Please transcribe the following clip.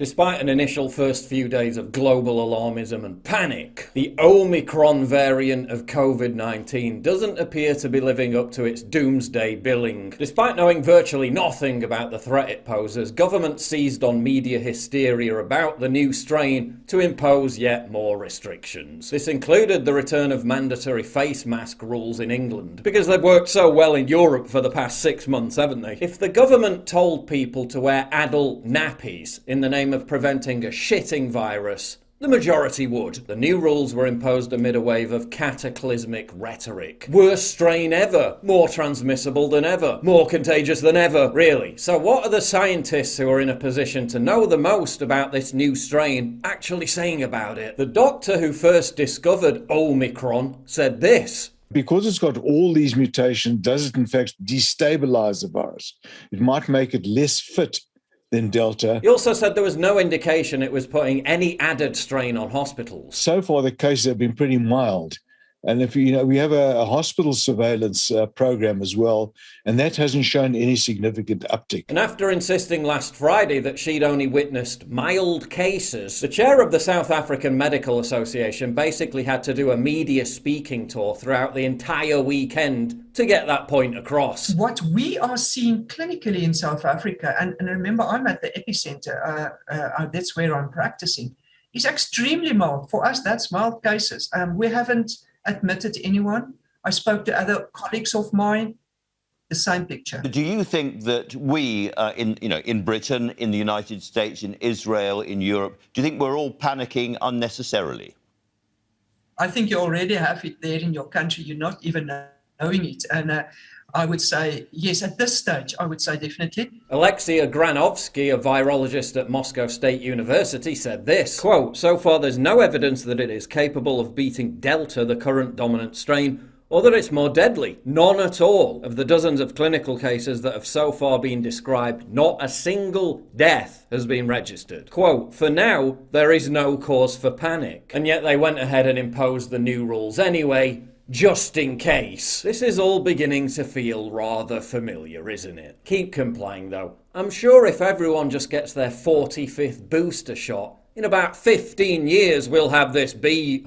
Despite an initial first few days of global alarmism and panic, the Omicron variant of COVID-19 doesn't appear to be living up to its doomsday billing. Despite knowing virtually nothing about the threat it poses, governments seized on media hysteria about the new strain to impose yet more restrictions. This included the return of mandatory face mask rules in England, because they've worked so well in Europe for the past 6 months, haven't they? If the government told people to wear adult nappies in the name of preventing a shitting virus, the majority would. The new rules were imposed amid a wave of cataclysmic rhetoric. Worst strain ever, more transmissible than ever, more contagious than ever, really. So what are the scientists who are in a position to know the most about this new strain actually saying about it? The doctor who first discovered Omicron said this. Because it's got all these mutations, does it in fact destabilize the virus? It might make it less fit than Delta. He also said there was no indication it was putting any added strain on hospitals. So far, the cases have been pretty mild. And if we have a hospital surveillance program as well, and that hasn't shown any significant uptick. And after insisting last Friday that she'd only witnessed mild cases, the chair of the South African Medical Association basically had to do a media speaking tour throughout the entire weekend to get that point across. What we are seeing clinically in South Africa, and remember I'm at the epicenter, that's where I'm practicing, is extremely mild. For us, that's mild cases. We haven't admitted anyone. I spoke to other colleagues of mine, the same picture. Do you think that we, in Britain, in the United States, in Israel, in Europe, do you think we're all panicking unnecessarily? I think you already have it there in your country. You're not even knowing it. And I would say, yes, at this stage, I would say definitely. Alexia Granovsky, a virologist at Moscow State University, said this, quote, "So far there's no evidence that it is capable of beating Delta, the current dominant strain, or that it's more deadly. None at all. Of the dozens of clinical cases that have so far been described, not a single death has been registered. Quote, for now, there is no cause for panic." And yet they went ahead and imposed the new rules anyway, just in case. This is all beginning to feel rather familiar, isn't it? Keep complying though. I'm sure if everyone just gets their 45th booster shot, in about 15 years we'll have this be